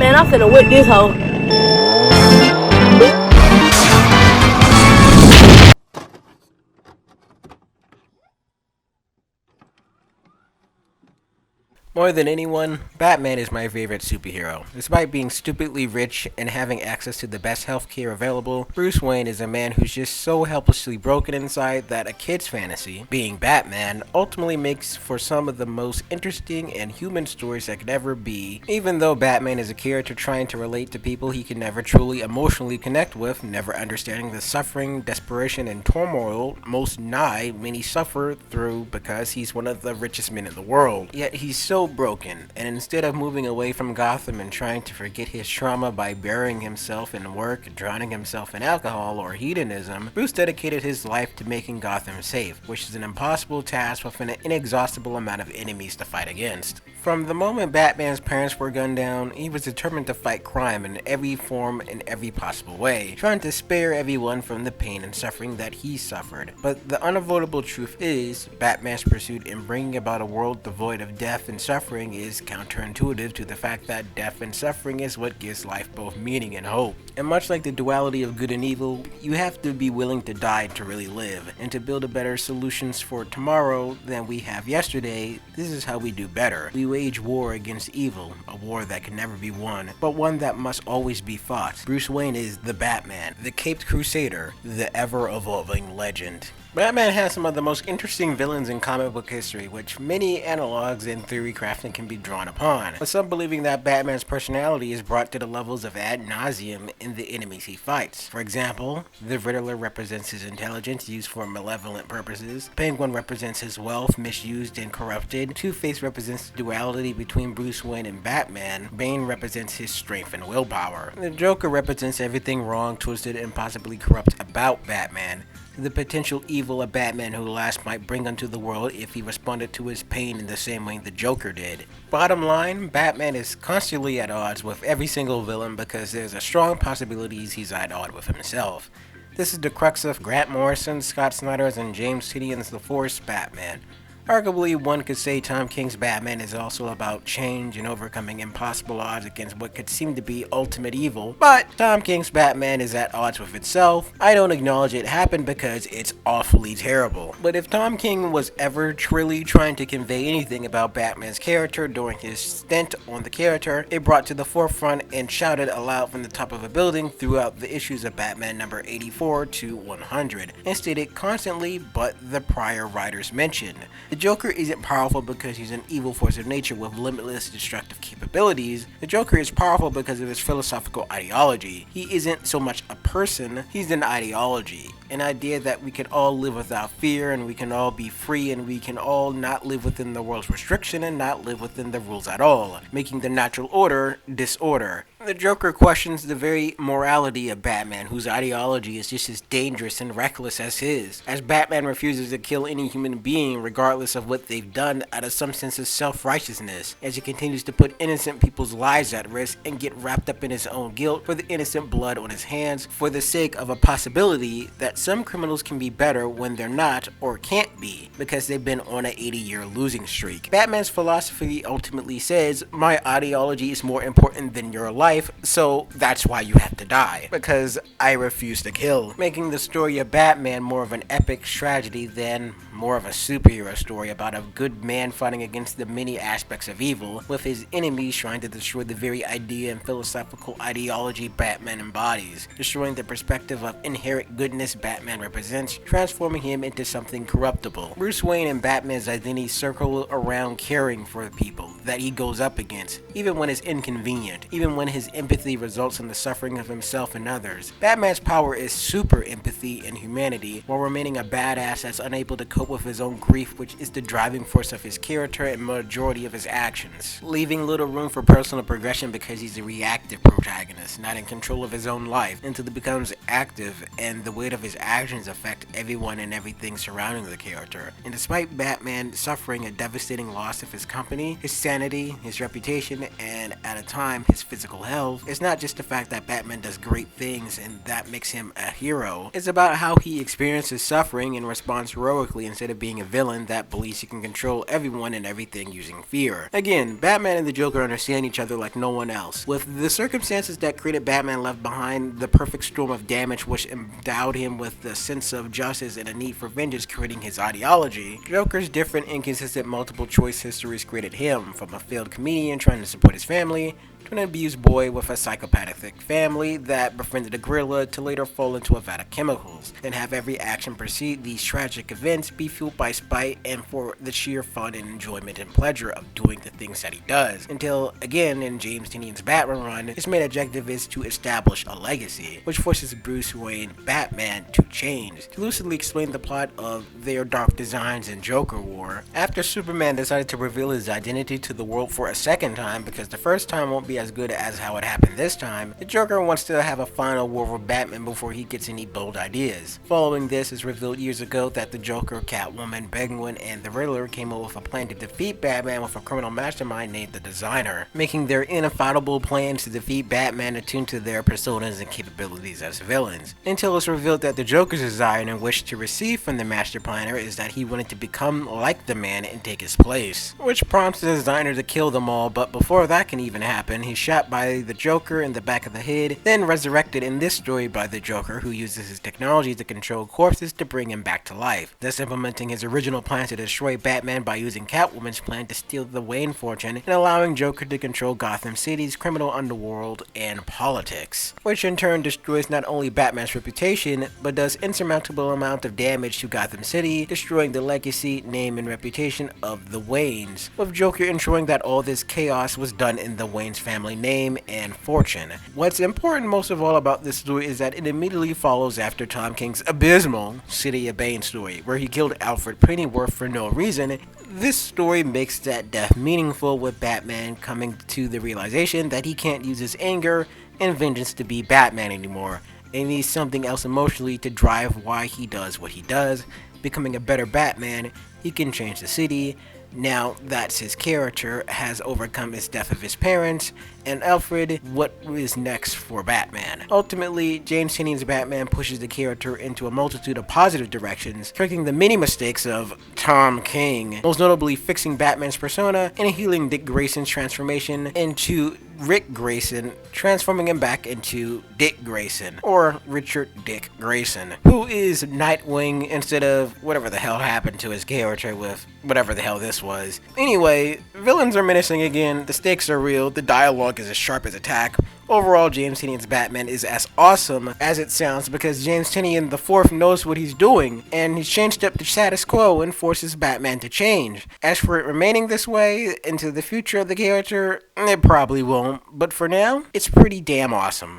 Man, I'm finna whip this hoe. More than anyone, Batman is my favorite superhero. Despite being stupidly rich and having access to the best healthcare available, Bruce Wayne is a man who's just so helplessly broken inside that a kid's fantasy, being Batman, ultimately makes for some of the most interesting and human stories that could ever be. Even though Batman is a character trying to relate to people he can never truly emotionally connect with, never understanding the suffering, desperation, and turmoil most nigh many suffer through because he's one of the richest men in the world. Yet he's so broken, and instead of moving away from Gotham and trying to forget his trauma by burying himself in work, drowning himself in alcohol or hedonism, Bruce dedicated his life to making Gotham safe, which is an impossible task with an inexhaustible amount of enemies to fight against. From the moment Batman's parents were gunned down, he was determined to fight crime in every form in every possible way, trying to spare everyone from the pain and suffering that he suffered. But the unavoidable truth is, Batman's pursuit in bringing about a world devoid of death and suffering is counterintuitive to the fact that death and suffering is what gives life both meaning and hope. And much like the duality of good and evil, you have to be willing to die to really live, and to build a better solutions for tomorrow than we have yesterday. This is how we do better. We wage war against evil, a war that can never be won, but one that must always be fought. Bruce Wayne is the Batman, the caped Crusader, the ever-evolving legend. Batman has some of the most interesting villains in comic book history, which many analogs in theory crafting can be drawn upon, with some believing that Batman's personality is brought to the levels of ad nauseum in the enemies he fights. For example, the Riddler represents his intelligence used for malevolent purposes, Penguin represents his wealth misused and corrupted, Two-Face represents the duality between Bruce Wayne and Batman, Bane represents his strength and willpower, the Joker represents everything wrong, twisted, and possibly corrupt about Batman, the potential evil a Batman who last might bring unto the world if he responded to his pain in the same way the Joker did. Bottom line, Batman is constantly at odds with every single villain because there's a strong possibility he's at odds with himself. This is the crux of Grant Morrison's, Scott Snyder's, and James Tynion's The Force Batman. Arguably, one could say Tom King's Batman is also about change and overcoming impossible odds against what could seem to be ultimate evil, but Tom King's Batman is at odds with itself. I don't acknowledge it happened because it's awfully terrible. But if Tom King was ever truly trying to convey anything about Batman's character during his stint on the character, it brought to the forefront and shouted aloud from the top of a building throughout the issues of Batman number 84 to 100, and stated constantly but the prior writers mentioned. The Joker isn't powerful because he's an evil force of nature with limitless destructive capabilities. The Joker is powerful because of his philosophical ideology. He isn't so much a person, he's an ideology. An idea that we can all live without fear, and we can all be free, and we can all not live within the world's restriction and not live within the rules at all, making the natural order disorder. The Joker questions the very morality of Batman, whose ideology is just as dangerous and reckless as his, as Batman refuses to kill any human being regardless of what they've done out of some sense of self-righteousness, as he continues to put innocent people's lives at risk and get wrapped up in his own guilt for the innocent blood on his hands for the sake of a possibility that some criminals can be better when they're not or can't be because they've been on an 80-year losing streak. Batman's philosophy ultimately says, my ideology is more important than your life, so that's why you have to die, because I refuse to kill, making the story of Batman more of an epic tragedy than more of a superhero story about a good man fighting against the many aspects of evil, with his enemies trying to destroy the very idea and philosophical ideology Batman embodies, destroying the perspective of inherent goodness Batman represents, transforming him into something corruptible. Bruce Wayne and Batman's identity circle around caring for the people that he goes up against, even when it's inconvenient, even when his empathy results in the suffering of himself and others. Batman's power is super empathy and humanity, while remaining a badass that's unable to cope with his own grief, which is the driving force of his character and majority of his actions, leaving little room for personal progression because he's a reactive protagonist, not in control of his own life, until he becomes active and the weight of his actions affect everyone and everything surrounding the character. And despite Batman suffering a devastating loss of his company, his sanity, his reputation, and at a time his physical health, it's not just the fact that Batman does great things and that makes him a hero. It's about how he experiences suffering and responds heroically instead of being a villain that believes he can control everyone and everything using fear. Again, Batman and the Joker understand each other like no one else. With the circumstances that created Batman left behind, the perfect storm of damage which endowed him with the sense of justice and a need for vengeance creating his ideology, Joker's different inconsistent multiple choice histories created him, from a failed comedian trying to support his family, to an abused boy with a psychopathic family that befriended a gorilla to later fall into a vat of chemicals, and have every action precede these tragic events be fueled by spite and for the sheer fun and enjoyment and pleasure of doing the things that he does. Until, again, in James Tynion's Batman run, his main objective is to establish a legacy, which forces Bruce Wayne, Batman, to change. To lucidly explain the plot of their Dark Designs and Joker War, after Superman decided to reveal his identity to the world for a second time because the first time won't be as good as how it happened this time, the Joker wants to have a final war with Batman before he gets any bold ideas. Following this, it's revealed years ago that the Joker, Catwoman, Penguin, and the Riddler came up with a plan to defeat Batman with a criminal mastermind named the Designer, making their ineffable plans to defeat Batman attuned to their personas and capabilities as villains, until it's revealed that the Joker's desire and wish to receive from the Master Planner is that he wanted to become like the man and take his place, which prompts the Designer to kill them all. But before that can even happen, he's shot by the Joker in the back of the head, then resurrected in this story by the Joker, who uses his technology to control corpses to bring him back to life, thus implementing his original plan to destroy Batman by using Catwoman's plan to steal the Wayne fortune and allowing Joker to control Gotham City's criminal underworld and politics, which in turn destroys not only Batman's reputation, but does insurmountable amount of damage to Gotham City, destroying the legacy, name, and reputation of the Waynes, with Joker ensuring that all this chaos was done in the Wayne's family name and fortune. What's important most of all about this story is that it immediately follows after Tom King's abysmal City of Bane story, where he killed Alfred Pennyworth for no reason. This story makes that death meaningful, with Batman coming to the realization that he can't use his anger and vengeance to be Batman anymore, and needs something else emotionally to drive why he does what he does. Becoming a better Batman, he can change the city. Now that his character has overcome his death of his parents, and Alfred, what is next for Batman? Ultimately, James Tynion's Batman pushes the character into a multitude of positive directions, correcting the many mistakes of Tom King, most notably fixing Batman's persona and healing Dick Grayson's transformation into Rick Grayson, transforming him back into Dick Grayson, or Richard Dick Grayson, who is Nightwing instead of whatever the hell happened to his character with whatever the hell this was. Anyway, villains are menacing again, the stakes are real, the dialogue is as sharp as attack. Overall, James Tynion's Batman is as awesome as it sounds because James Tynion IV knows what he's doing, and he's changed up the status quo and forces Batman to change. As for it remaining this way into the future of the character, it probably won't, but for now, it's pretty damn awesome.